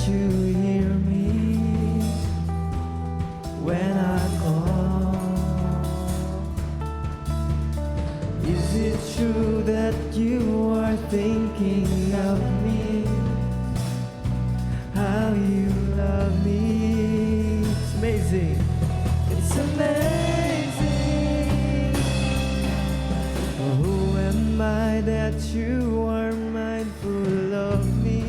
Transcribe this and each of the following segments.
you hear me when I call? Is it true that you are thinking of me? How you love me? It's amazing. It's amazing. Who am I that you are mindful of me?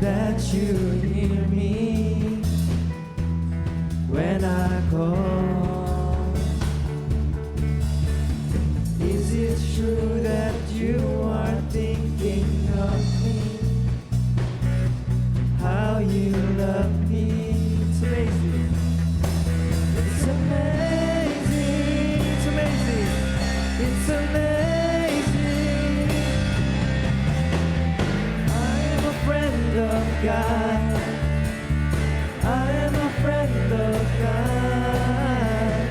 That you hear me when I call. Is it true that you are thinking of me? How you love me? It's amazing. It's amazing. It's amazing. It's amazing. I am a friend of God. I am a friend of God.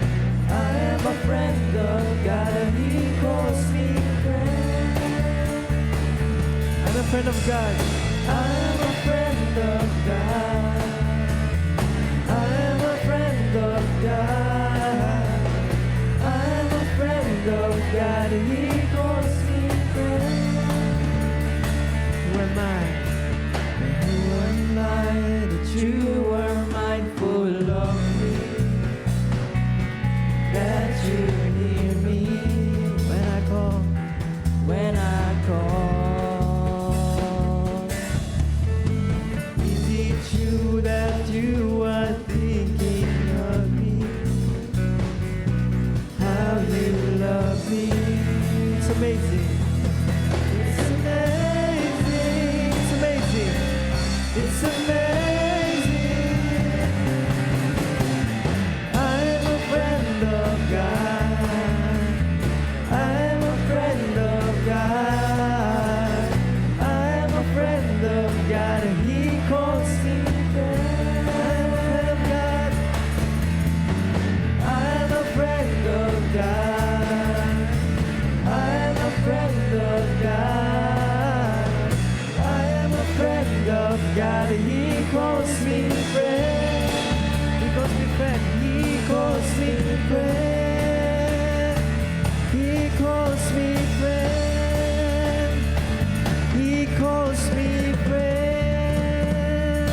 I am a friend of God, and He calls me friend. I'm a friend of God. I am a friend of God. I am a friend of God. I am a friend of God, and He calls me friend. Who am I? Who am I that you are mindful of me? That you hear me when I call, when I call. Is it true that you are thinking of me? How you love me? It's amazing. It's amazing. It's amazing. It's amazing. I am a friend of God. I am a friend of God. I am a friend of God, and He calls me friend. I am a friend of God. I am a friend of God. I am a friend of God. I am a friend of God, and He calls me friend. He calls me friend. He calls me friend. He calls me friend. He calls me friend.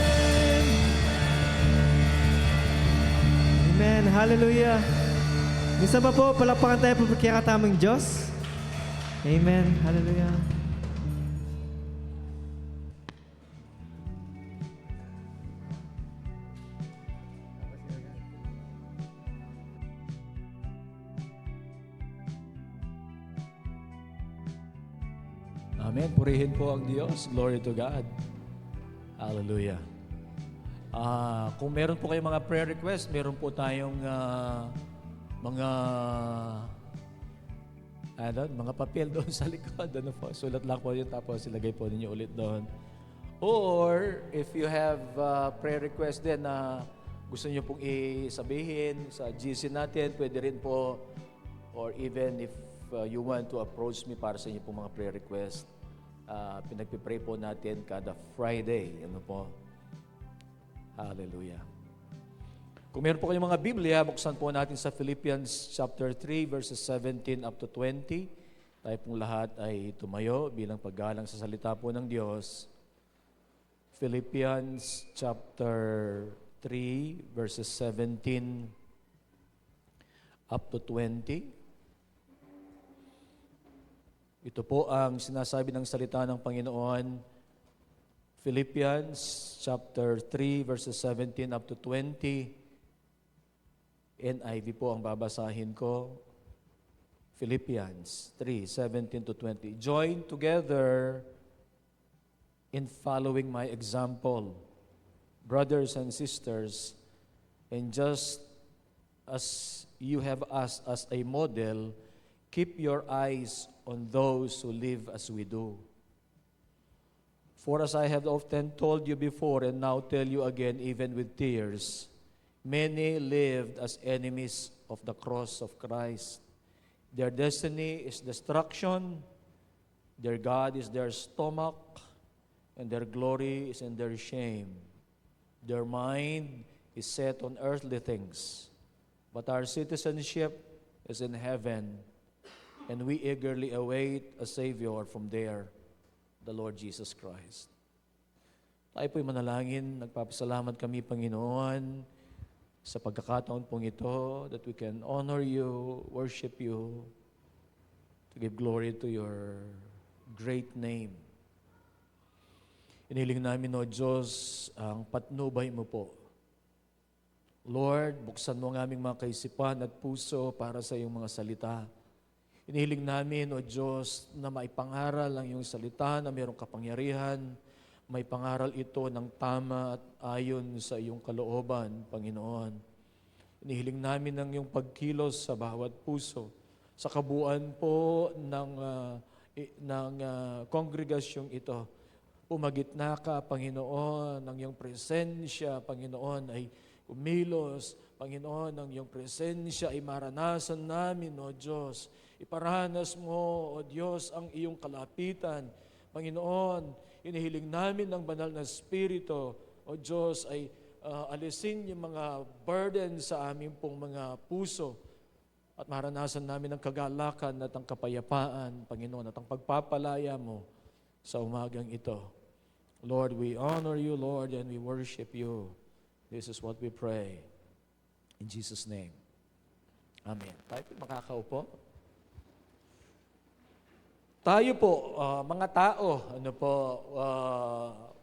Amen. Hallelujah. Minsan pa po, palakpakan tayo po pagkakatamang Diyos. Amen. Hallelujah. Amen. Purihin po ang Diyos. Glory to God. Hallelujah. Kung meron po kayong mga prayer request, meron po tayong mga papel doon sa likod. Ano po, sulat lang po yun, tapos ilagay po ninyo ulit doon. Or, if you have prayer request din na gusto nyo pong isabihin sa GC natin, pwede rin po. Or even if you want to approach me para sa inyo pong mga prayer request, pinagpipray po natin kada Friday. Ano po? Hallelujah. Kung meron po kayong mga Biblia, buksan po natin sa Philippians chapter 3, verses 17 up to 20. Tayo pong lahat ay tumayo bilang paggalang sa salita po ng Diyos. Philippians chapter 3, verses 17 up to 20. Ito po ang sinasabi ng salita ng Panginoon. Philippians chapter 3, verses 17 up to 20. NIV po ang babasahin ko. Philippians 3, 17 to 20. Join together in following my example, brothers and sisters, and just as you have us as a model, keep your eyes on those who live as we do. For as I have often told you before and now tell you again, even with tears, many lived as enemies of the cross of Christ. Their destiny is destruction, their God is their stomach, and their glory is in their shame. Their mind is set on earthly things, but our citizenship is in heaven, and we eagerly await a Savior from there, the Lord Jesus Christ. Tayo po'y manalangin, nagpapasalamat kami, Panginoon, sa pagkakataon pong ito, that we can honor you, worship you, to give glory to your great name. Inihiling namin, O Diyos, ang patnubay mo po. Lord, buksan mo ang aming mga kaisipan at puso para sa iyong mga salita. Inihiling namin, O Diyos, na maipangaral ang iyong salita na mayroong kapangyarihan, may pangaral ito ng tama at ayon sa iyong kalooban, Panginoon. Inihiling namin ang iyong pagkilos sa bawat puso, sa kabuuan po ng kongregasyong ito. Pumagitna ka, Panginoon, ang iyong presensya, Panginoon, ay umilos. Panginoon, ang iyong presensya ay maranasan namin, O Diyos. Iparanas mo, O Diyos, ang iyong kalapitan. Panginoon, inihiling namin ng banal na Espiritu, O Diyos, ay alisin yung mga burden sa aming pong mga puso at maranasan namin ang kagalakan at ang kapayapaan, Panginoon, at ang pagpapalaya mo sa umagang ito. Lord, we honor you, Lord, and we worship you. This is what we pray. In Jesus' name. Amen. Tayo po makakaupo. Tayo po, mga tao,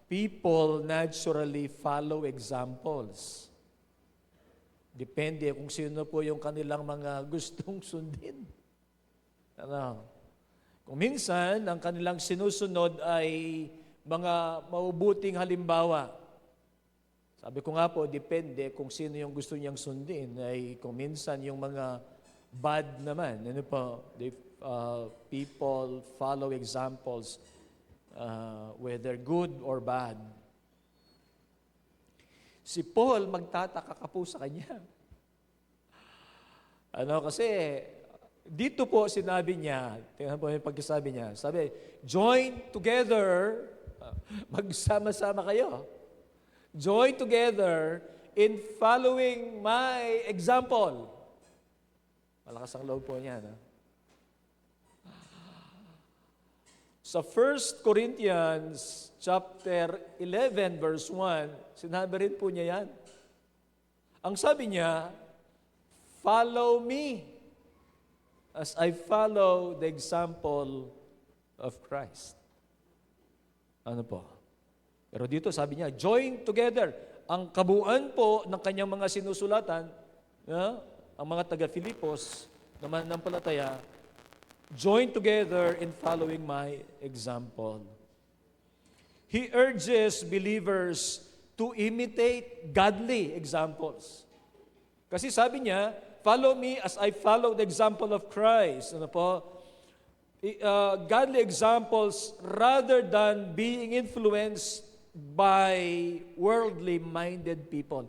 people naturally follow examples. Depende kung sino po yung kanilang mga gustong sundin. Kung minsan, ang kanilang sinusunod ay mga mabubuting halimbawa. Sabi ko nga po, depende kung sino yung gusto niyang sundin. Ay kung minsan yung mga bad naman, people follow examples, whether good or bad. Si Paul, magtataka ka po sa kanya. Kasi dito po sinabi niya, tingnan po yung pagkasabi niya, sabi, join together, magsama-sama kayo. Join together in following my example. Malakas ang loob po niya. No? Sa 1 Corinthians chapter 11 verse 1, sinabi rin po niya yan. Ang sabi niya, follow me as I follow the example of Christ. Ano po? Pero dito sabi niya, join together. Ang kabuuan po ng kanyang mga sinusulatan, ang mga taga-Filipos na mananampalataya, join together in following my example. He urges believers to imitate godly examples. Kasi sabi niya, follow me as I follow the example of Christ. Ano po? Godly examples rather than being influenced by worldly-minded people.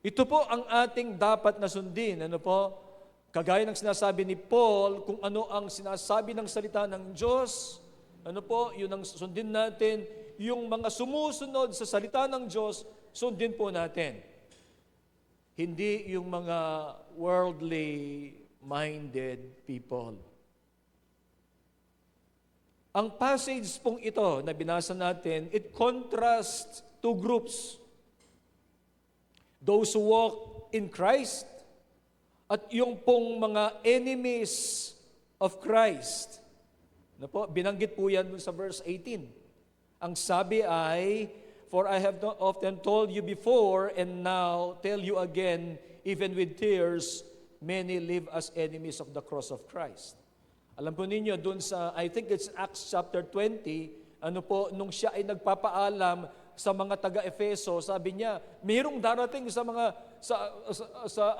Ito po ang ating dapat na sundin. Ano po? Kagaya ng sinasabi ni Paul, kung ano ang sinasabi ng salita ng Diyos, ano po, yun ang sundin natin. Yung mga sumusunod sa salita ng Diyos, sundin po natin. Hindi yung mga worldly-minded people. Ang passage pong ito na binasa natin, it contrasts two groups. Those who walk in Christ at yung pong mga enemies of Christ. Na po, binanggit po yan sa verse 18. Ang sabi ay, for I have not often told you before and now tell you again, even with tears, many live as enemies of the cross of Christ. Alam po ninyo, dun sa, I think it's Acts chapter 20, nung siya ay nagpapaalam sa mga taga-Efeso, sabi niya, mayroong darating sa mga,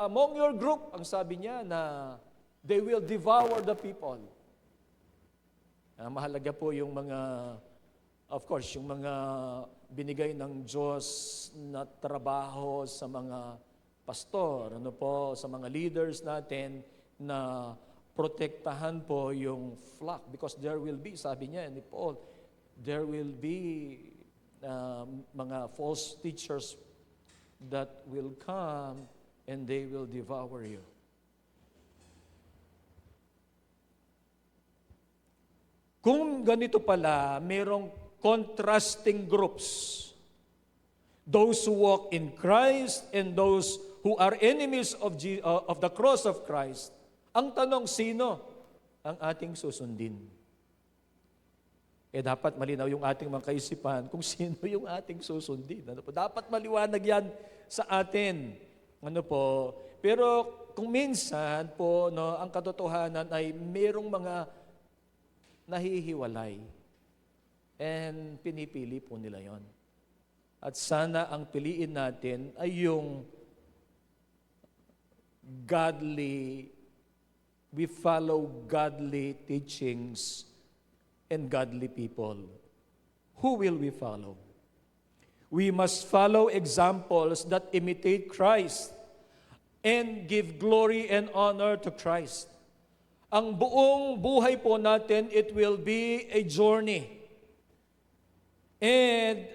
among your group, ang sabi niya na they will devour the people. Mahalaga po yung mga, of course, yung mga binigay ng Diyos na trabaho sa mga pastor, sa mga leaders natin na protektahan po yung flock because there will be, sabi niya ni Paul, there will be mga false teachers that will come and they will devour you. Kung ganito pala, merong contrasting groups. Those who walk in Christ and those who are enemies of the cross of Christ. Ang tanong, sino ang ating susundin? Dapat malinaw yung ating mga kaisipan kung sino yung ating susundin. Dapat maliwanag yan sa atin. Pero kung minsan po, ang katotohanan ay merong mga nahihiwalay. And pinipili po nila yon. At sana ang piliin natin ay yung godly, we follow godly teachings and godly people. Who will we follow? We must follow examples that imitate Christ and give glory and honor to Christ. Ang buong buhay po natin, it will be a journey. And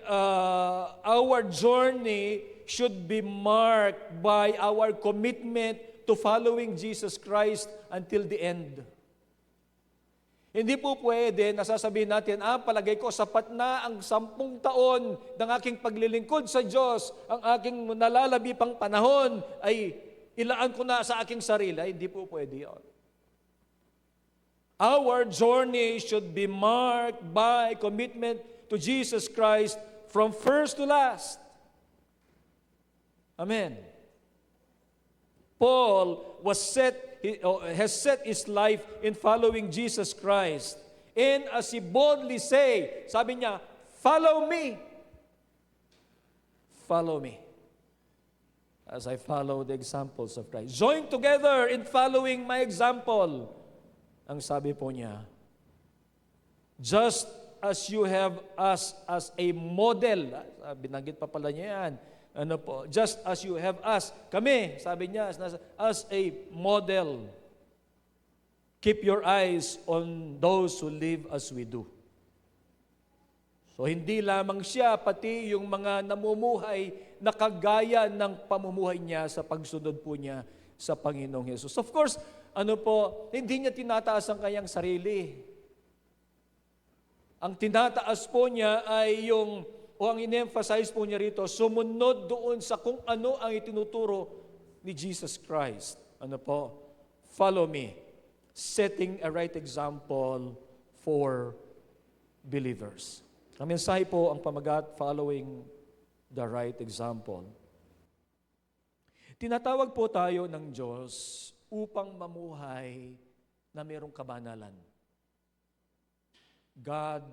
our journey should be marked by our commitment to following Jesus Christ until the end. Hindi po pwede nasasabihin natin, palagay ko sapat na ang 10 taon ng aking paglilingkod sa Diyos, ang aking nalalabi pang panahon ay ilaan ko na sa aking sarili. Hindi po pwede yun. Our journey should be marked by commitment to Jesus Christ from first to last. Amen. Paul has set his life in following Jesus Christ. And as he boldly say, sabi niya, follow me. Follow me. As I follow the examples of Christ. Join together in following my example. Ang sabi po niya, just as you have us as a model. Binanggit pa pala niya yan. Just as you have us. Kami, sabi niya, as a model. Keep your eyes on those who live as we do. So hindi lamang siya, pati yung mga namumuhay na kagaya ng pamumuhay niya sa pagsunod po niya sa Panginoong Hesus. Of course, hindi niya tinataas ang kanyang sarili. Ang tinataas po niya ay ang in-emphasize po niya rito, sumunod doon sa kung ano ang itinuturo ni Jesus Christ. Follow me. Setting a right example for believers. Ang mensahe po ang pamagat, following the right example. Tinatawag po tayo ng Diyos upang mamuhay na mayroong kabanalan. God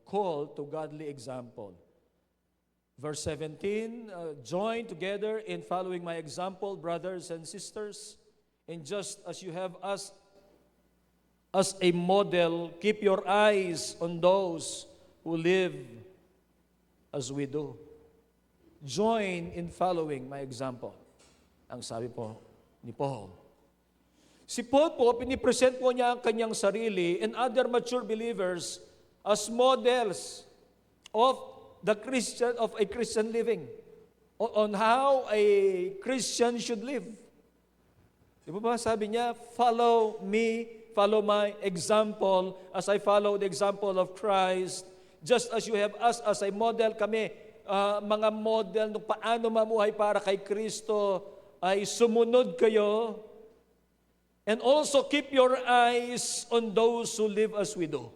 call to godly example. Verse 17, join together in following my example, brothers and sisters, and just as you have us as a model, keep your eyes on those who live as we do. Join in following my example. Ang sabi po ni Paul. Si Paul po, pinipresent po niya ang kanyang sarili and other mature believers as models of a Christian living, on how a Christian should live. Di ba sabi niya, follow me, follow my example as I follow the example of Christ, just as you have us as a model. Kami, mga model ng paano mamuhay para kay Kristo, ay sumunod kayo. And also keep your eyes on those who live as we do.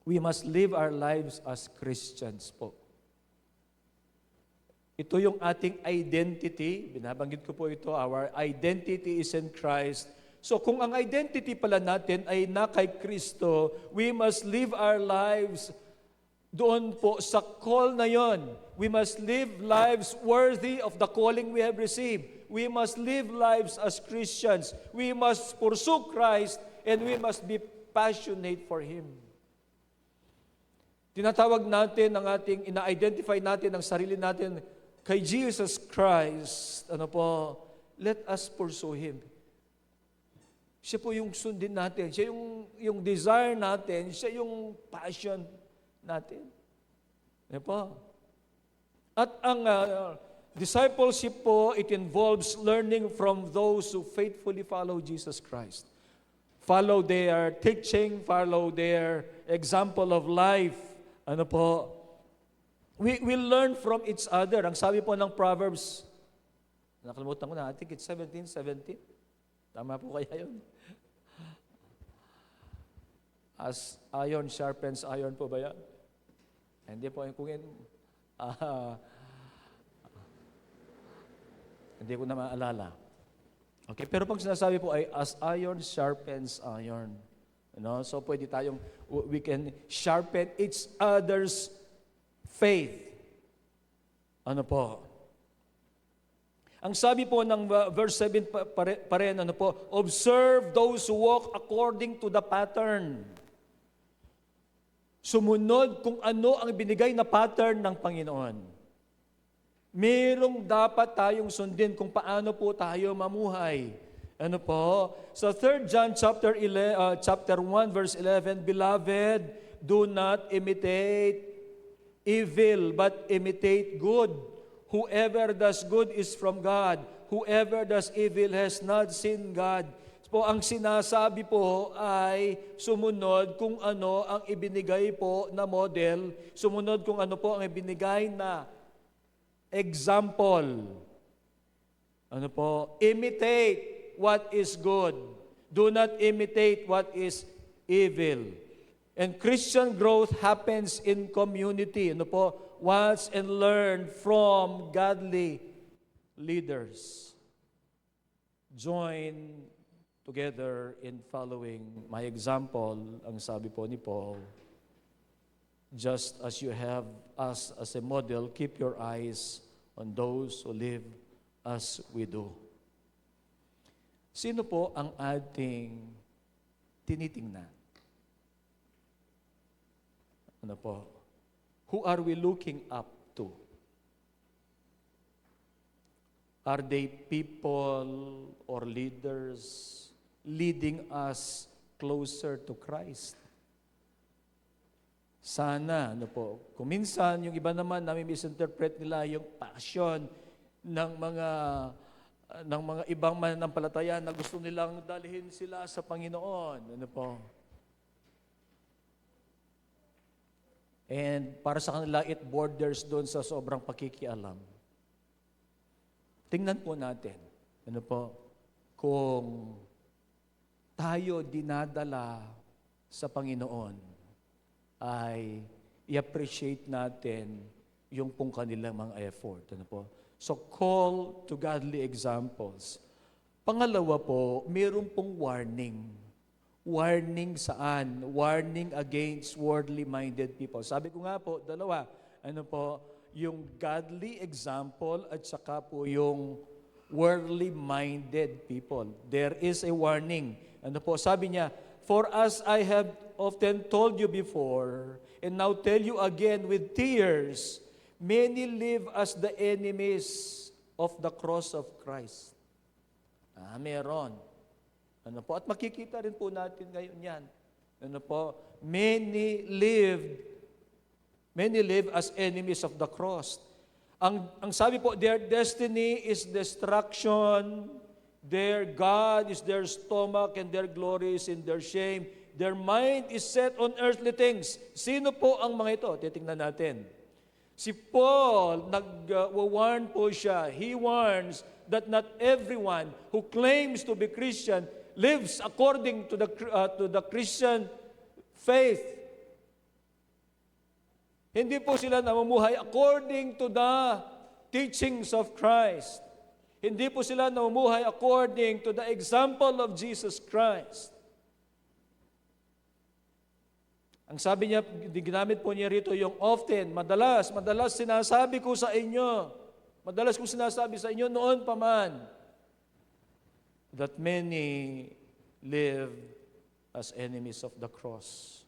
We must live our lives as Christians po. Ito yung ating identity. Binabanggit ko po ito, our identity is in Christ. So kung ang identity pala natin ay na kay Kristo, we must live our lives doon po sa call na yon. We must live lives worthy of the calling we have received. We must live lives as Christians. We must pursue Christ and we must be passionate for Him. Tinatawag natin ina-identify natin ang sarili natin kay Jesus Christ. Let us pursue Him. Siya po yung sundin natin. Siya yung desire natin. Siya yung passion natin. Ano po? At ang discipleship po, it involves learning from those who faithfully follow Jesus Christ. Follow their teaching, follow their example of life. Ano po? We learn from each other. Ang sabi po ng Proverbs, nakalimutan ko na, I think it's 17:17. Tama po kaya yun? As iron sharpens iron po ba yan? Hindi po, hindi ko na maalala. Okay, pero pag sinasabi po ay as iron sharpens iron. So pwede we can sharpen each other's faith. Ano po? Ang sabi po ng verse 7 pa rin, observe those who walk according to the pattern. Sumunod kung ano ang binigay na pattern ng Panginoon. Merong dapat tayong sundin kung paano po tayo mamuhay. Ano po? Sa 3 John chapter 1 verse 11, Beloved, do not imitate evil, but imitate good. Whoever does good is from God. Whoever does evil has not seen God. Po, ang sinasabi po ay sumunod kung ano ang ibinigay po na model, sumunod kung ano po ang ibinigay na example. Ano po? Imitate what is good. Do not imitate what is evil. And Christian growth happens in community. Ano po? Watch and learn from godly leaders. Join together in following my example, ang sabi po ni Paul, just as you have us as a model, keep your eyes on those who live as we do. Sino po ang ating tinitingnan? Ano po? Who are we looking up to? Are they people or leaders leading us closer to Christ? Sana, kung minsan, yung iba naman namin misinterpret nila yung passion ng mga ibang mananampalataya na gusto nilang dalhin sila sa Panginoon. And para sa kanila, it borders doon sa sobrang pakikialam. Tingnan po natin, kung tayo dinadala sa Panginoon, ay i-appreciate natin yung pong kanilang mga effort. So, call to godly examples. Pangalawa po, mayroon pong warning. Warning saan? Warning against worldly-minded people. Sabi ko nga po, dalawa. Yung godly example at saka po yung worldly-minded people. There is a warning. Sabi niya, for as I have often told you before, and now tell you again with tears, many live as the enemies of the cross of Christ. Meron. At makikita rin po natin ngayon yan. Many live as enemies of the cross. Ang sabi po, their destiny is destruction, their God is their stomach, and their glory is in their shame. Their mind is set on earthly things. Sino po ang mga ito? Titingnan natin. Si Paul, nag-warn po siya. He warns that not everyone who claims to be Christian lives according to the Christian faith. Hindi po sila namumuhay according to the teachings of Christ. Hindi po sila namumuhay according to the example of Jesus Christ. Ang sabi niya, ginamit po niya rito yung often, madalas sinasabi ko sa inyo, madalas kong sinasabi sa inyo noon pa man, that many live as enemies of the cross.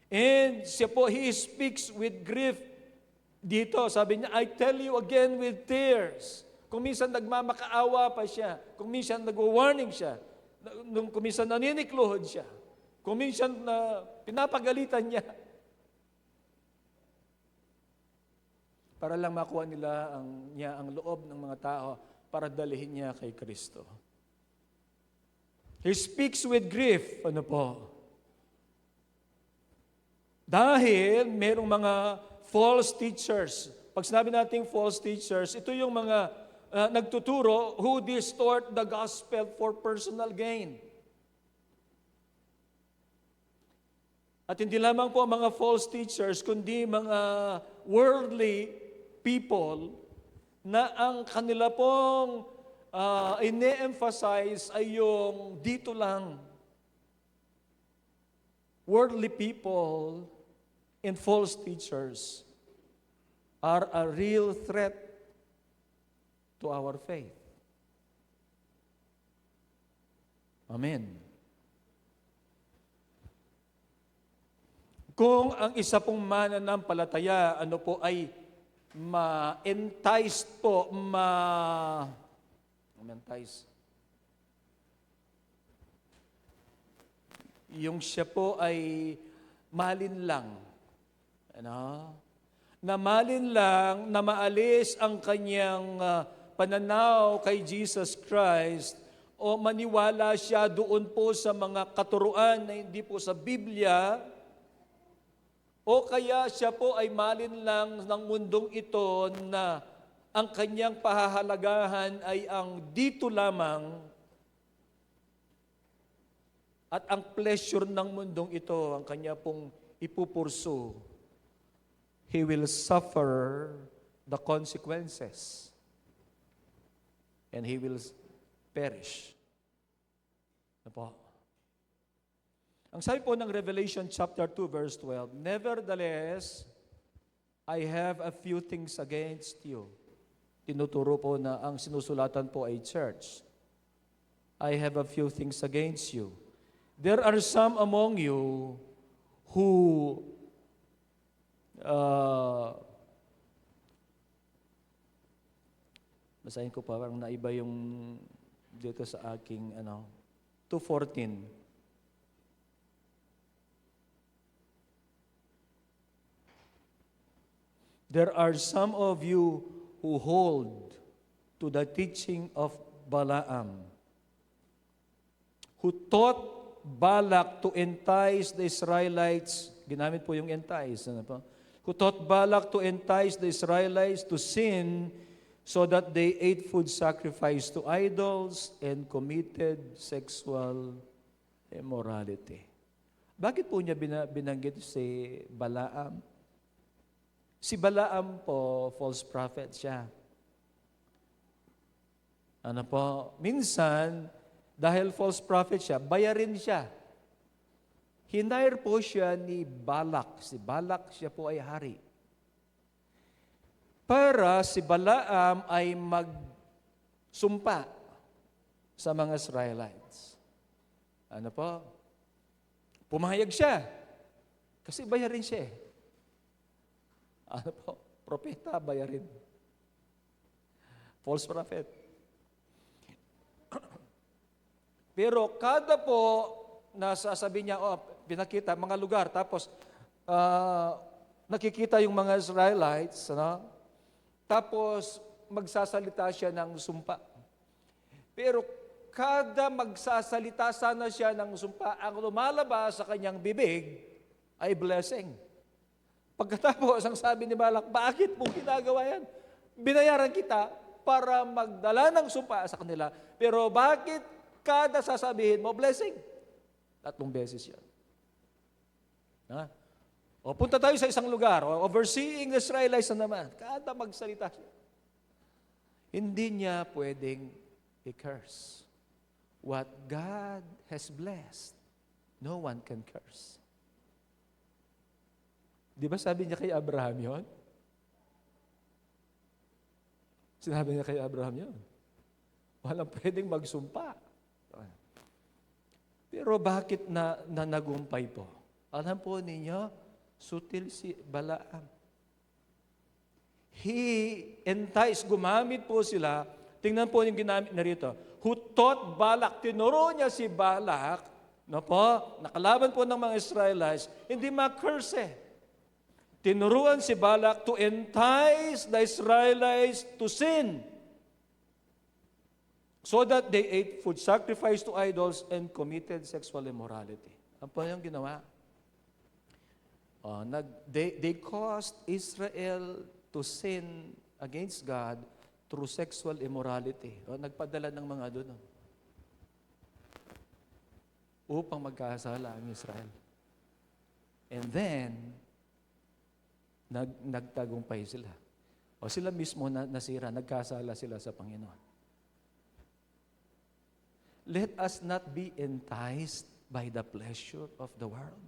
And siya po, he speaks with grief dito. Sabi niya, I tell you again with tears, Kung minsan nagmamakaawa pa siya. Kung minsan nag-warning siya. Kung minsan naninikluhod siya. Kung minsan pinapagalitan niya. Para lang makuha nila ang loob ng mga tao para dalhin niya kay Kristo. He speaks with grief. Ano po? Dahil merong mga false teachers. Pag sinabi nating false teachers, ito yung mga nagtuturo who distort the gospel for personal gain. At hindi lamang po mga false teachers, kundi mga worldly people na ang kanila pong ine-emphasize ay yung dito lang. Worldly people and false teachers are a real threat to our faith. Amen. Kung ang isa pong mananampalataya, ay ma-entice po, ma-entice. Yung siya po ay malinlang. Na malinlang, na maalis ang kanyang pananaw kay Jesus Christ o maniwala siya doon po sa mga katuruan na hindi po sa Biblia, o kaya siya po ay malinlang ng mundong ito na ang kanyang pahahalagahan ay ang dito lamang at ang pleasure ng mundong ito ang kanya pong ipupursu. He will suffer the consequences and he will perish. Ano po? Ang sabi po ng Revelation chapter 2 verse 12, nevertheless, I have a few things against you. Tinuturo po na ang sinusulatan po ay church. I have a few things against you. There are some among you who basahin ko pa, parang naiba yung dito sa aking 2:14. There are some of you who hold to the teaching of Balaam, who taught Balak to entice the Israelites, ginamit po yung entice, who taught Balak to entice the Israelites to sin so that they ate food sacrificed to idols and committed sexual immorality. Bakit po niya binanggit si Balaam? Si Balaam po, false prophet siya. Minsan, dahil false prophet siya, bayarin siya. Hinire po siya ni Balak. Si Balak, siya po ay hari. Para si Balaam ay magsumpa sa mga Israelites. Pumayag siya. Kasi bayarin siya eh. Propeta, bayarin. False prophet. Pero kada po nasasabi niya, pinakita mga lugar, tapos nakikita yung mga Israelites, tapos magsasalita siya ng sumpa. Pero kada magsasalita sana siya ng sumpa, ang lumalabas sa kanyang bibig ay blessing. Pagkatapos, ang sabi ni Balak, bakit mo ginagawa yan? Binayaran kita para magdala ng sumpa sa kanila. Pero bakit kada sasabihin mo, blessing? 3 beses yan. O punta tayo sa isang lugar, overseeing the Israelites na naman. Kada magsalita siya. Hindi niya pwedeng i-curse. What God has blessed, no one can curse. Di ba sabi niya kay Abraham yun? Sinabi niya kay Abraham yun. Walang pwedeng magsumpa. Pero bakit na nagumpay po? Alam po ninyo, sutil si Balaam. He enticed, gumamit po sila Tingnan po yung ginamit na rito. Who taught Balak, tinuro niya si Balak, no po, nakalaban po ng mga Israelites, hindi ma-curse eh. Tinuruan si Balak to entice the Israelites to sin so that they ate food sacrificed to idols and committed sexual immorality. Ano po yung ginawa? They caused Israel to sin against God through sexual immorality. Nagpadala ng mga doon. Upang magkasala ang Israel. And then, nagtagumpay sila. O sila mismo nasira, nagkasala sila sa Panginoon. Let us not be enticed by the pleasure of the world.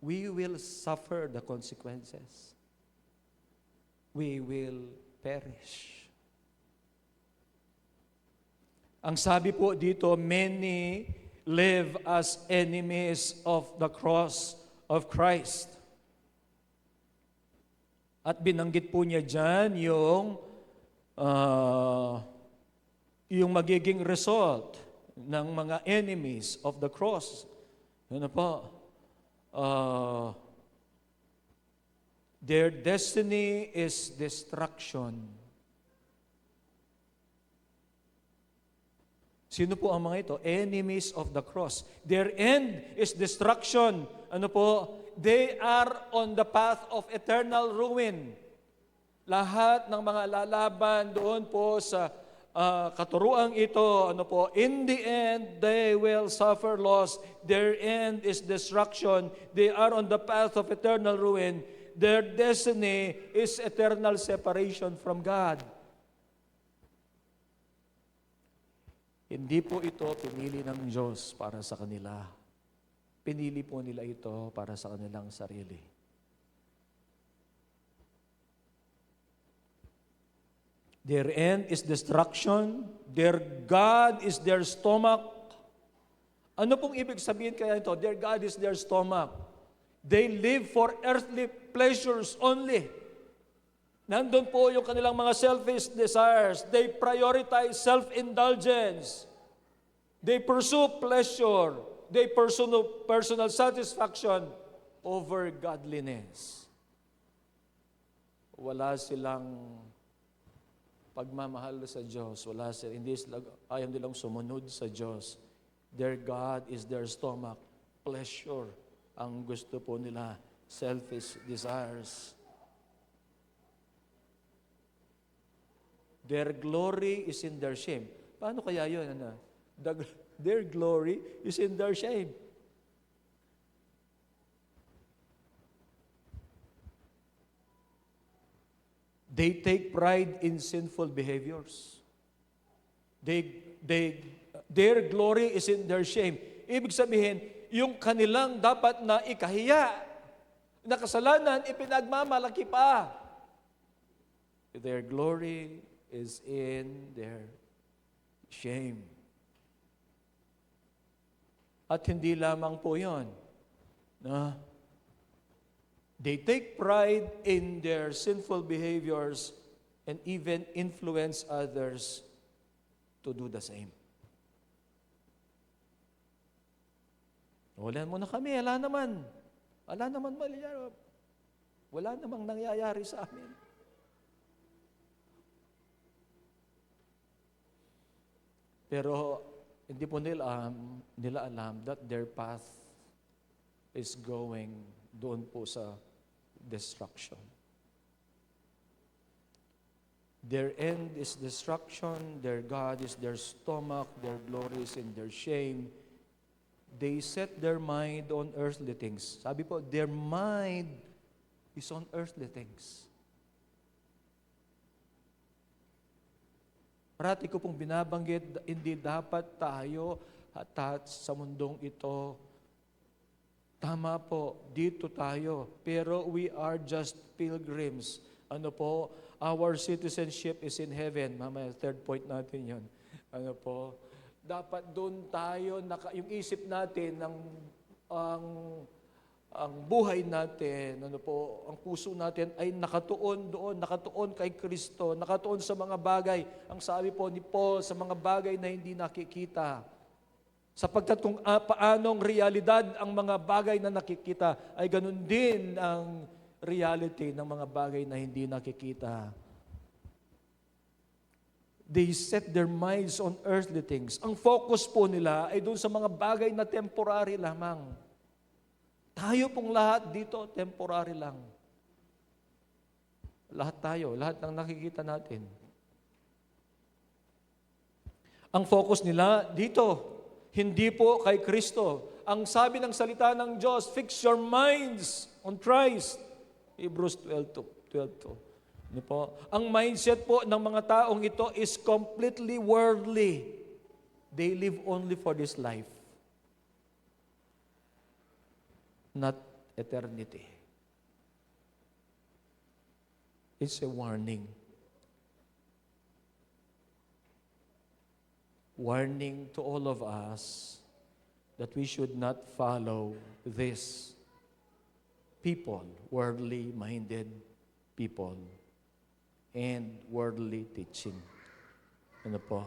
We will suffer the consequences. We will perish. Ang sabi po dito, many live as enemies of the cross of Christ. At binanggit po niya dyan yung magiging result ng mga enemies of the cross. Ano po? Their destiny is destruction. Sino po ang mga ito? Enemies of the cross. Their end is destruction. Ano po? They are on the path of eternal ruin. Lahat ng mga lalaban doon po sa katuruang ito, ano po, in the end, they will suffer loss. Their end is destruction. They are on the path of eternal ruin. Their destiny is eternal separation from God. Hindi po ito pinili ng Diyos para sa kanila. Pinili po nila ito para sa kanilang sarili. Their end is destruction. Their God is their stomach. Ano pong ibig sabihin kaya ito? Their God is their stomach. They live for earthly pleasures only. Nandun po yung kanilang mga selfish desires. They prioritize self-indulgence. They pursue pleasure. They pursue personal satisfaction over godliness. Wala silang pagmamahal sa Diyos. Ayaw nilang sumunod sa Diyos. Their God is their stomach. Pleasure. Ang gusto po nila, selfish desires. Their glory is in their shame. Paano kaya yun? Their glory is in their shame. They take pride in sinful behaviors. Their glory is in their shame. Ibig sabihin, yung kanilang dapat na ikahiya, na kasalanan, ipinagmamalaki pa. Their glory is in their shame. At hindi lamang po yun. No? They take pride in their sinful behaviors and even influence others to do the same. Wala mo na kami, wala naman wala namang nangyayari sa amin. Pero hindi po nila alam that their path is going doon po sa destruction. Their end is destruction, their God is their stomach, their glory is in their shame. They set their mind on earthly things. Sabi po, their mind is on earthly things. Parati ko pong binabanggit, hindi dapat tayo sa mundong ito. Tama po, dito tayo. Pero we are just pilgrims. Ano po, our citizenship is in heaven. Mamaya, third point natin yun. Ano po, dapat doon tayo, yung isip natin, ang ang buhay natin, ang puso natin ay nakatuon doon, nakatuon kay Kristo, nakatuon sa mga bagay. Ang sabi po ni Paul, sa mga bagay na hindi nakikita. Sapagkat kung paanong realidad ang mga bagay na nakikita, ay ganun din ang reality ng mga bagay na hindi nakikita. They set their minds on earthly things. Ang focus po nila ay doon sa mga bagay na temporary lamang. Tayo pong lahat dito, temporary lang. Lahat tayo, lahat ng nakikita natin. Ang focus nila dito, hindi po kay Kristo. Ang sabi ng salita ng Diyos, fix your minds on Christ. Hebrews 12:2. Ano po? Ang mindset po ng mga taong ito is completely worldly. They live only for this life, not eternity. It's a warning. Warning to all of us that we should not follow this people, worldly-minded people, and worldly teaching. Ano po?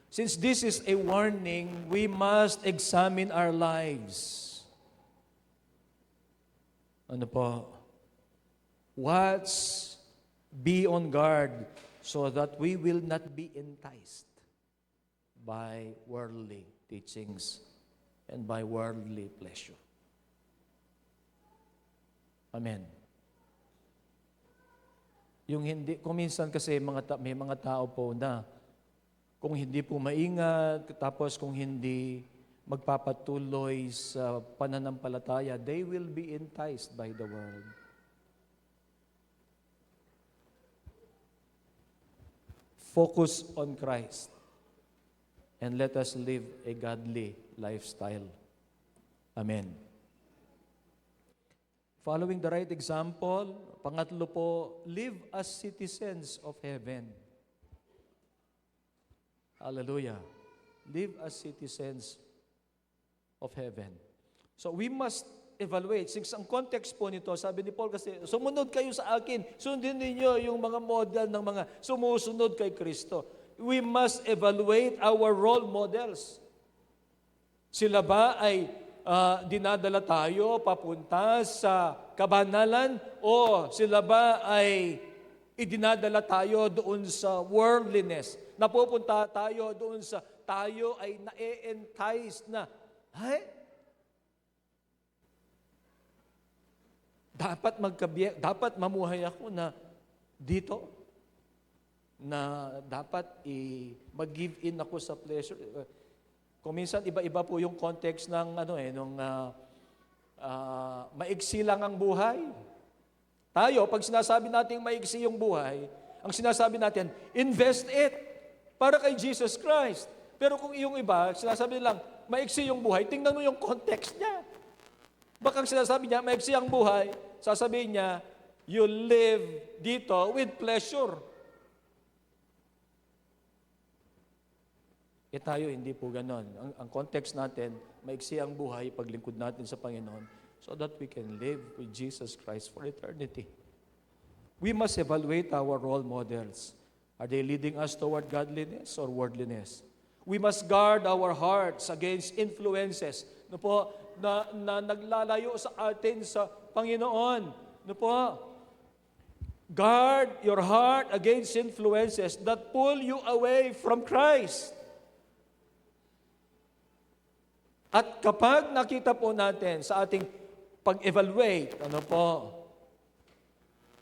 Since this is a warning, we must examine our lives. Ano po? Be on guard so that we will not be enticed by worldly teachings and by worldly pleasure. Amen. Kung minsan kasi may mga tao po na kung hindi po maingat, tapos kung hindi magpapatuloy sa pananampalataya, they will be enticed by the world. Focus on Christ and let us live a godly lifestyle. Amen. Following the right example, pangatlo po, live as citizens of heaven. Hallelujah. Live as citizens of heaven. So we must evaluate. Since ang context po nito, sabi ni Paul kasi, sumunod kayo sa akin, sundin ninyo yung mga model ng mga sumusunod kay Kristo. We must evaluate our role models. Sila ba ay dinadala tayo papunta sa kabanalan o sila ba ay idinadala tayo doon sa worldliness? Napupunta tayo doon sa tayo ay na-entice na, dapat mamuhay ako na dito, na dapat mag-give in ako sa pleasure. Kung minsan, iba-iba po yung context ng maigsi lang ang buhay. Tayo, pag sinasabi natin maigsi yung buhay, ang sinasabi natin, invest it para kay Jesus Christ. Pero kung yung iba, sinasabi nilang, maigsi yung buhay, tingnan mo yung context niya. Baka sinasabi niya, maigsi ang buhay, sasabihin niya, you live dito with pleasure. Tayo, hindi po ganon. Ang context natin, maiksi ang buhay, paglingkod natin sa Panginoon, so that we can live with Jesus Christ for eternity. We must evaluate our role models. Are they leading us toward godliness or worldliness? We must guard our hearts against influences na naglalayo sa atin sa Panginoon. Guard your heart against influences that pull you away from Christ. At kapag nakita po natin sa ating pag-evaluate,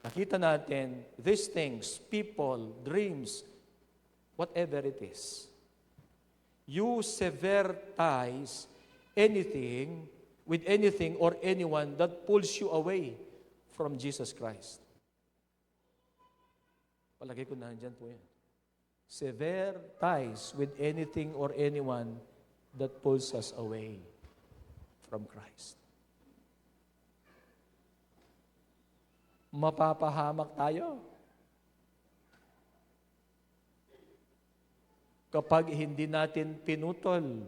nakita natin these things, people, dreams, whatever it is, you sever ties with anything or anyone that pulls you away from Jesus Christ. Palagay ko nandyan po yan. Sever ties with anything or anyone that pulls us away from Christ. Mapapahamak tayo kapag hindi natin pinutol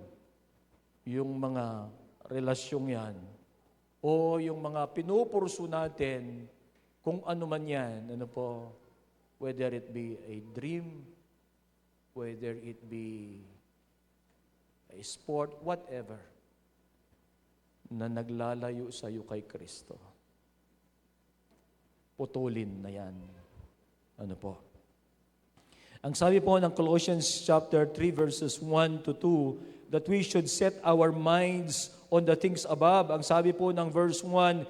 yung mga relasyong yan, o yung mga pinupurso natin, kung ano man yan, ano po, whether it be a dream, whether it be a sport, whatever, na naglalayo sa iyo kay Kristo. Putulin na yan. Ano po? Ang sabi po ng Colossians chapter 3 verses 1 to 2, that we should set our minds on the things above. Ang sabi po ng verse 1,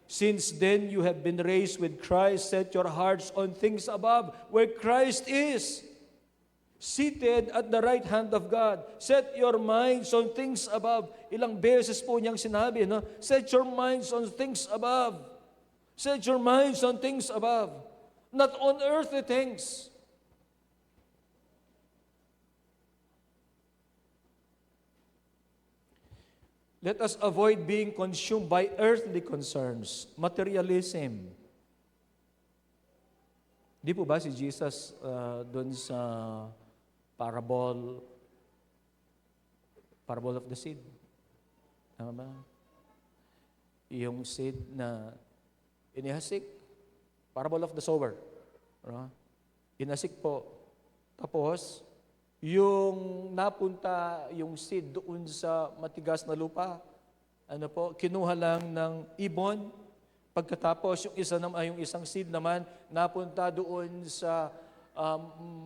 since then you have been raised with Christ, set your hearts on things above, where Christ is, seated at the right hand of God. Set your minds on things above. Ilang beses po niyang sinabi, no? Set your minds on things above. Set your minds on things above. Not on earthly things. Let us avoid being consumed by earthly concerns, materialism. Di po ba si Jesus doon sa parable of the seed? Tama ba? Yung seed na inihasik, parable of the sower. Inasik po. Tapos, yung napunta yung seed doon sa matigas na lupa, ano po, kinuha lang ng ibon. Pagkatapos yung isang seed naman napunta doon sa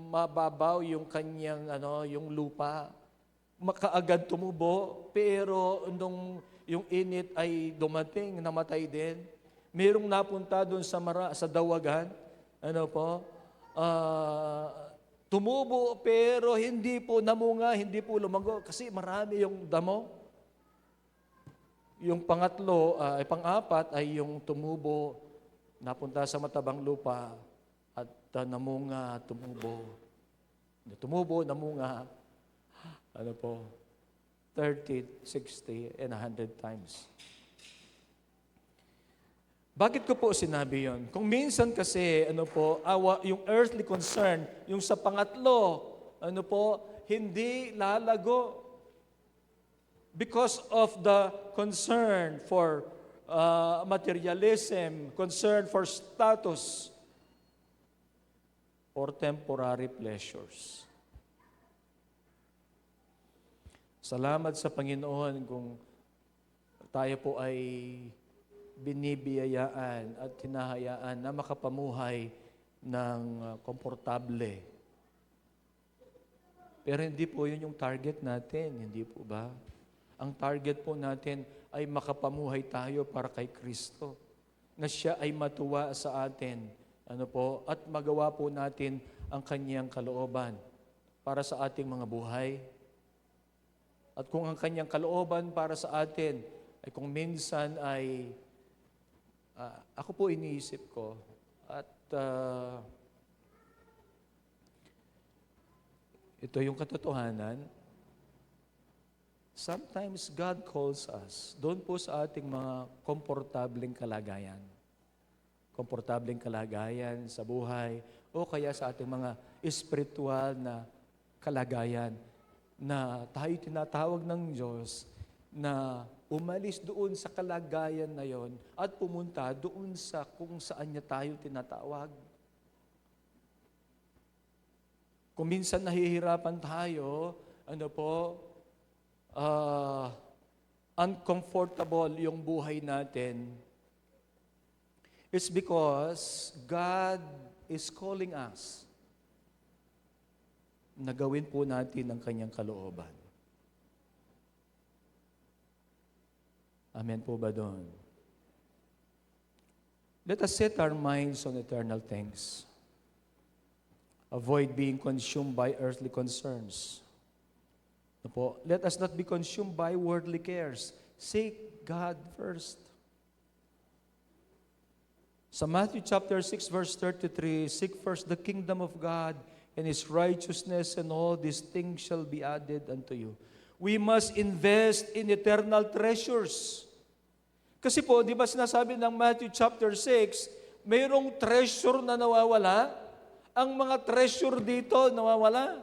mababaw yung kanyang yung lupa. Makaagad tumubo, pero nung yung init ay dumating, namatay din. Merong napunta doon sa dawagan, ano po, tumubo pero hindi po namunga, hindi po lumago kasi marami yung damo. Yung pang-apat ay yung tumubo, napunta sa matabang lupa at namunga, tumubo. Tumubo, namunga, 30, 60, and 100 times. Bakit ko po sinabi yon? Kung minsan kasi, yung earthly concern, yung sa pangatlo, hindi lalago. Because of the concern for materialism, concern for status, or temporary pleasures. Salamat sa Panginoon kung tayo po ay binibiyayaan at hinahayaan na makapamuhay ng komportable. Pero hindi po yun yung target natin, hindi po ba? Ang target po natin ay makapamuhay tayo para kay Kristo, na siya ay matuwa sa atin, at magawa po natin ang kanyang kalooban para sa ating mga buhay. At kung ang kanyang kalooban para sa atin ay kung minsan ay ako po iniisip ko at ito yung katotohanan. Sometimes God calls us doon po sa ating mga komportableng kalagayan. Komportableng kalagayan sa buhay o kaya sa ating mga espiritual na kalagayan na tayo tinatawag ng Diyos na umalis doon sa kalagayan na yon at pumunta doon sa kung saan niya tayo tinatawag. Kung minsan nahihirapan tayo, uncomfortable yung buhay natin, it's because God is calling us na gawin po natin ang kanyang kalooban. Amen po ba doon? Let us set our minds on eternal things. Avoid being consumed by earthly concerns. Let us not be consumed by worldly cares. Seek God first. Sa Matthew chapter 6 verse 33, seek first the kingdom of God and His righteousness, and all these things shall be added unto you. We must invest in eternal treasures. Kasi po, di ba sinasabi ng Matthew chapter 6, mayroong treasure na nawawala? Ang mga treasure dito nawawala.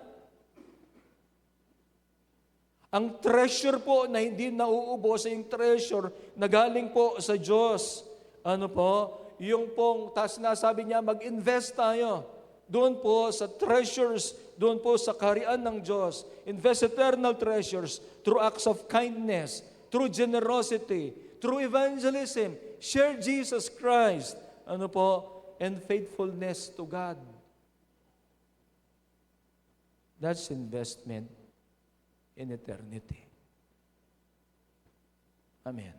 Ang treasure po na hindi nauubos ay yung treasure na galing po sa Diyos. Ano po? Yung pong, sinasabi niya, mag-invest tayo. Doon po sa treasures, doon po sa kaharian ng Diyos. Invest eternal treasures through acts of kindness, through generosity, through evangelism. Share Jesus Christ. Ano po? And faithfulness to God. That's investment in eternity. Amen.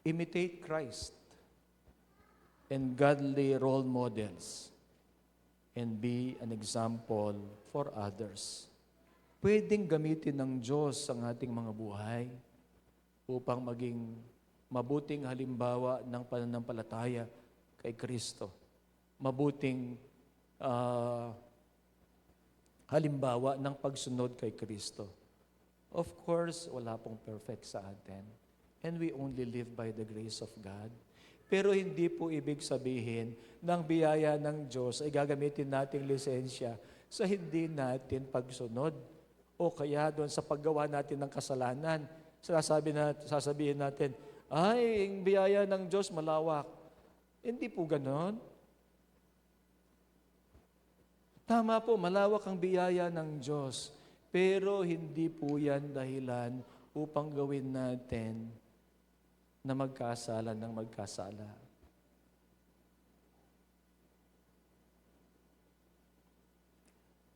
Imitate Christ and godly role models and be an example for others. Pwedeng gamitin ng Diyos ang ating mga buhay upang maging mabuting halimbawa ng pananampalataya kay Kristo. Mabuting halimbawa ng pagsunod kay Kristo. Of course, wala pong perfect sa atin. And we only live by the grace of God. Pero hindi po ibig sabihin ng biyaya ng Diyos ay gagamitin nating lisensya sa hindi natin pagsunod o kaya doon sa paggawa natin ng kasalanan. Sasabihin natin, ay, ang biyaya ng Diyos malawak. Hindi po ganon. Tama po, malawak ang biyaya ng Diyos. Pero hindi po yan dahilan upang gawin natin na magkasala ng magkasala.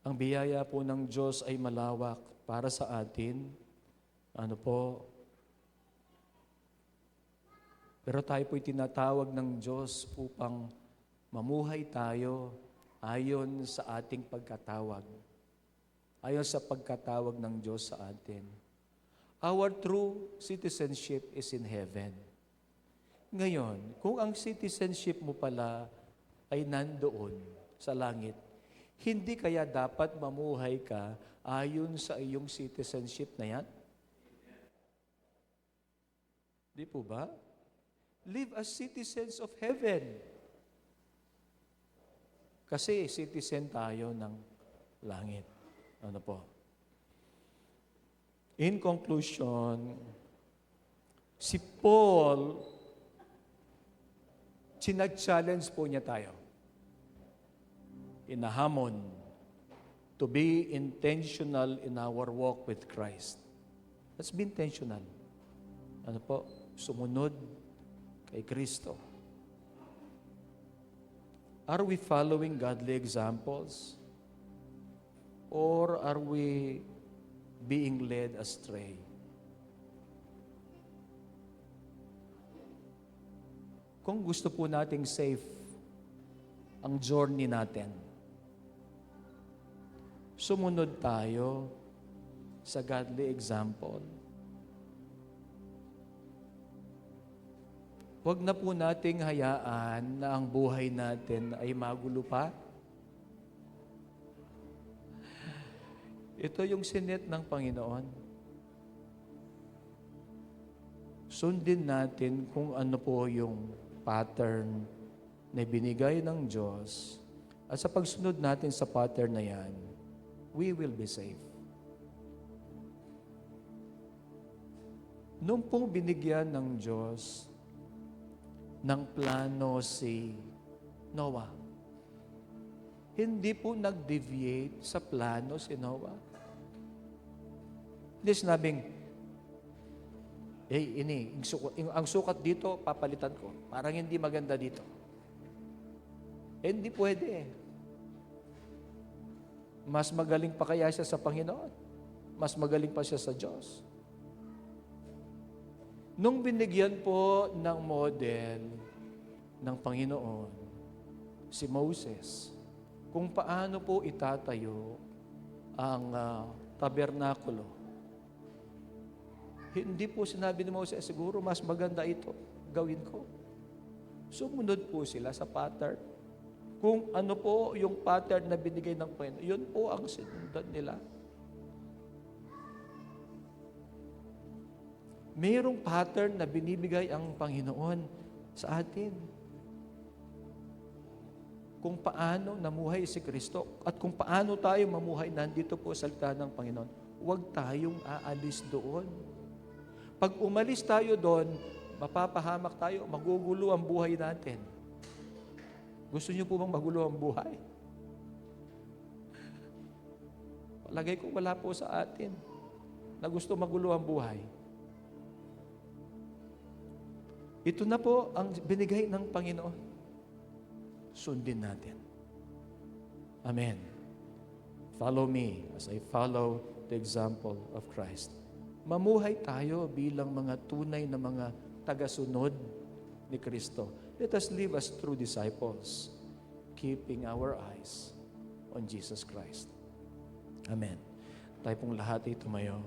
Ang biyaya po ng Diyos ay malawak para sa atin. Ano po? Pero tayo po'y tinatawag ng Diyos upang mamuhay tayo ayon sa ating pagkatawag. Ayon sa pagkatawag ng Diyos sa atin. Our true citizenship is in heaven. Ngayon, kung ang citizenship mo pala ay nandoon sa langit, hindi kaya dapat mamuhay ka ayon sa iyong citizenship na yan? Di po ba? Live as citizens of heaven. Kasi citizen tayo ng langit. Ano po? In conclusion, si Paul, challenge po niya tayo. Inahamon to be intentional in our walk with Christ. Let's be intentional. Ano po? Sumunod kay Kristo. Are we following godly examples? Or are we being led astray? Kung gusto po nating safe ang journey natin, sumunod tayo sa godly example. Huwag na po nating hayaan na ang buhay natin ay magulo pa. Ito yung sinet ng Panginoon. Sundin natin kung ano po yung pattern na binigay ng Diyos. At sa pagsunod natin sa pattern na yan, we will be safe. Nung pong binigyan ng Diyos ng plano si Noah, hindi po nag-deviate sa plano si Noah. Hindi sinabing, ang sukat dito, papalitan ko. Parang hindi maganda dito. Hindi pwede. Mas magaling pa kaya siya sa Panginoon? Mas magaling pa siya sa Diyos? Nung binigyan po ng model ng Panginoon, si Moses, kung paano po itatayo ang tabernakulo, hindi po sinabi ni Moses, siguro mas maganda ito, gawin ko. Sumunod po sila sa pattern. Kung ano po yung pattern na binigay ng Panginoon, yun po ang sinundan nila. Mayroong pattern na binibigay ang Panginoon sa atin. Kung paano namuhay si Kristo at kung paano tayo mamuhay nandito po sa salita ng Panginoon. huwag tayong aalis doon. Pag umalis tayo doon, mapapahamak tayo, magugulo ang buhay natin. Gusto niyo po bang magulo ang buhay? Palagay ko wala po sa atin na gusto magulo ang buhay. Ito na po ang binigay ng Panginoon. Sundin natin. Amen. Follow me as I follow the example of Christ. Mamuhay tayo bilang mga tunay na mga tagasunod ni Kristo. Let us live as true disciples, keeping our eyes on Jesus Christ. Amen. Tayo pong lahat ay tumayo.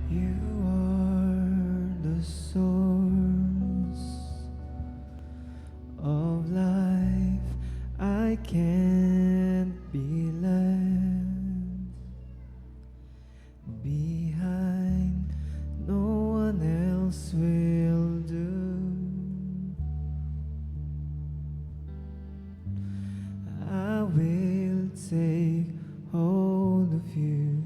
You are the source of life. I can't be left behind. No one else will do. I will take hold of you.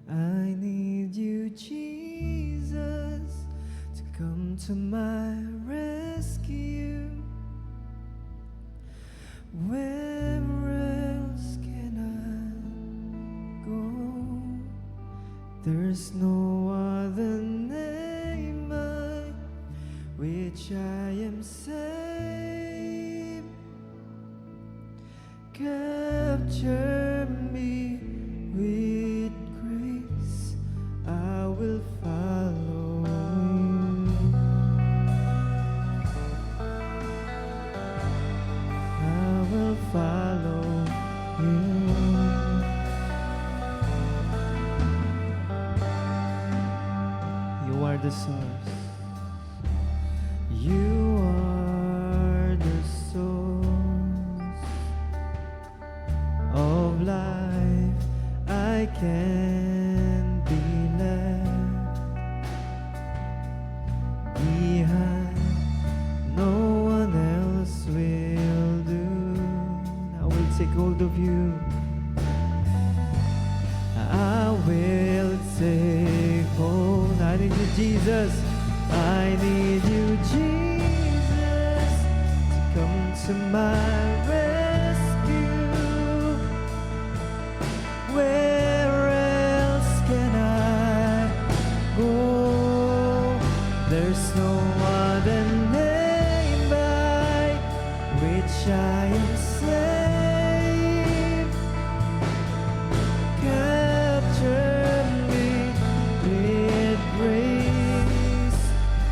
I need you, Jesus, to come to my rescue. Where else can I go? There's no other name by which I am saved. Capture me with grace, I will follow you. I will follow you. You are the source. You are the source of life. I can't be left behind. No one else will do. I will take hold of you. I will take hold. I need you, Jesus. I need you, Jesus, to come to my rescue. Where else can I go? There's no other name by which I am saved. Capture me with grace,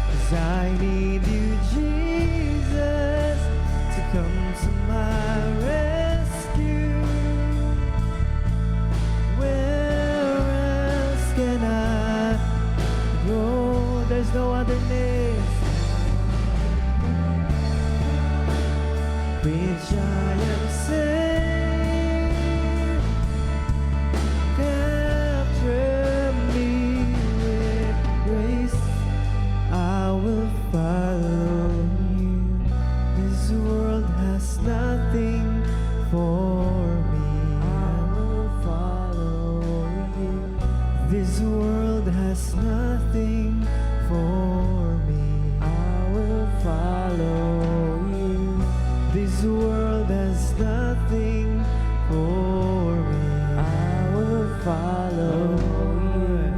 'cause I need you, Jesus, to come to my rescue. Where else can I go? There's no other name which I am saved. Capture me with grace, I will follow you. This world has nothing for me. I will follow you. This world has nothing for me. I will follow you. This world has nothing for me. I will follow you.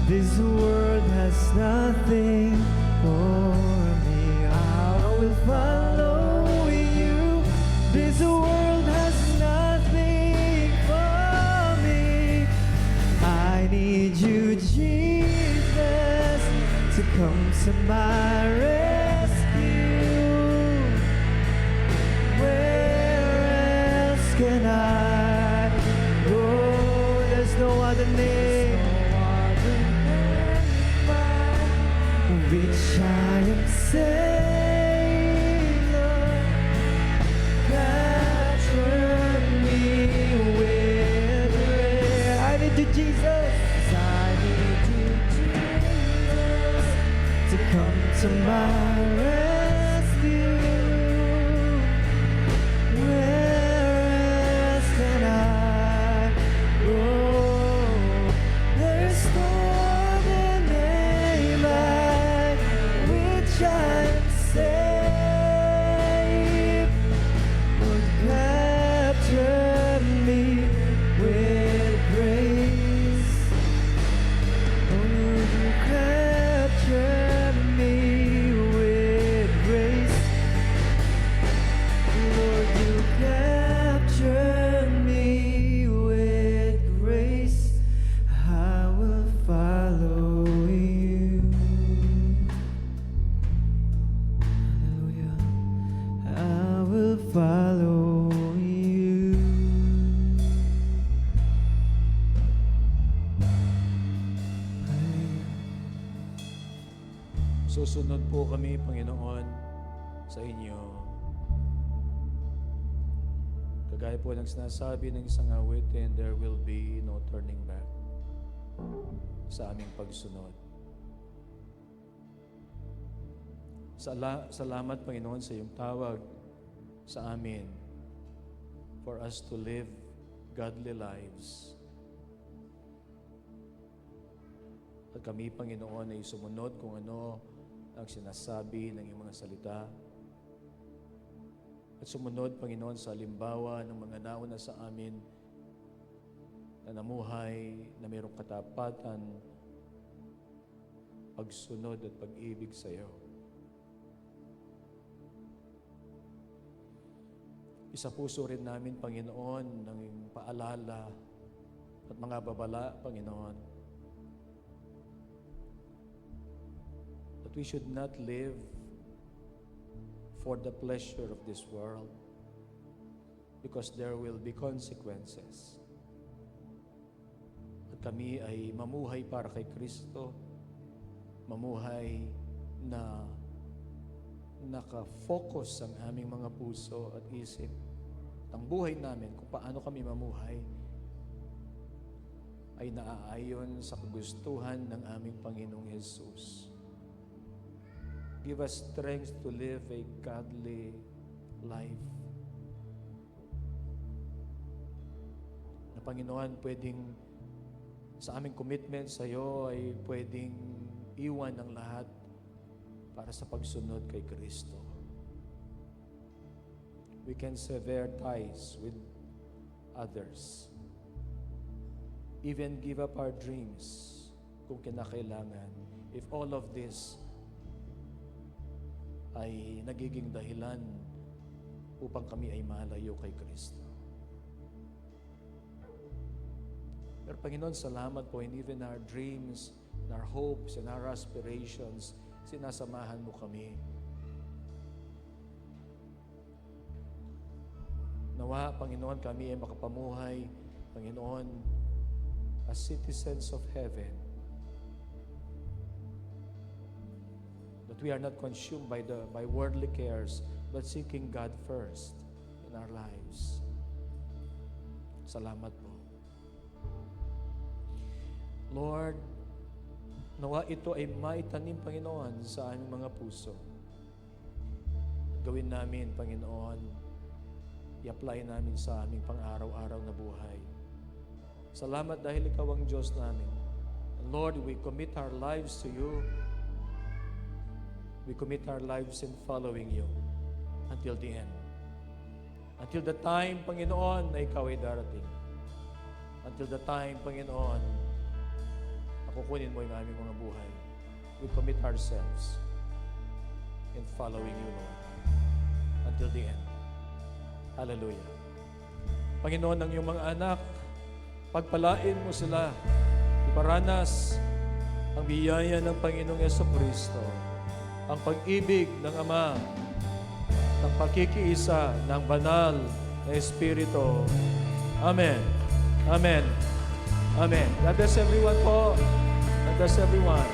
This world has nothing for me. I will follow you. This world has nothing for me. I need you, Jesus, to come to my rescue. Where else can I go? There's no other name which I am saved. Lord, capture me with grace. I need you, to come to my rescue. Where else can I go? There's no other name by which I am saved. Would capture me with grace. Would you capture me with grace? Lord, you capture me with grace. I will follow you. Hallelujah. I will follow you. Hallelujah. Susunod po kami, Panginoon, sa inyo. Kagaya po ng sinasabi ng isang awitin, there will be no turning back sa aming pagsunod. Salamat, Panginoon, sa iyong tawag sa amin for us to live godly lives. At kami, Panginoon, ay sumunod kung ano ang sinasabi ng iyong mga salita. At sumunod, Panginoon, sa halimbawa ng mga nauna sa amin na namuhay, na mayroong katapatan, pagsunod at pag-ibig sa iyo. Isa puso rin namin, Panginoon, ng paalala at mga babala, Panginoon, that we should not live for the pleasure of this world because there will be consequences. At kami ay mamuhay para kay Kristo, mamuhay na naka-focus ang aming mga puso at isip. Ang buhay namin, kung paano kami mamuhay, ay naaayon sa kagustuhan ng aming Panginoong Jesus. Give us strength to live a godly life. Na Panginoon, pwedeng sa aming commitment sa iyo ay pwedeng iwan ang lahat para sa pagsunod kay Kristo. We can sever ties with others. Even give up our dreams kung kinakailangan. If all of this ay nagiging dahilan upang kami ay malayo kay Kristo. Pero Panginoon, salamat po, and even our dreams, and our hopes, and our aspirations, sinasamahan mo kami. Nawa, Panginoon, kami ay makapamuhay, Panginoon, as citizens of heaven. That we are not consumed by worldly cares, but seeking God first in our lives. Salamat po. Lord, nawa ito ay maitanim, Panginoon, sa aming mga puso. Gawin namin, Panginoon, i-apply namin sa aming pang-araw-araw na buhay. Salamat dahil Ikaw ang Diyos namin. And Lord, we commit our lives to You. We commit our lives in following You until the end. Until the time, Panginoon, na Ikaw ay darating. Until the time, Panginoon, na kukunin mo yung aming mga buhay. We commit ourselves in following You, Lord, until the end. Hallelujah. Panginoon, ang iyong mga anak, pagpalain mo sila, iparanas ang biyaya ng Panginoong Jesucristo, ang pag-ibig ng Ama, ng pagkikiisa ng banal na Espiritu. Amen. Amen. Amen. God bless everyone po. God bless everyone.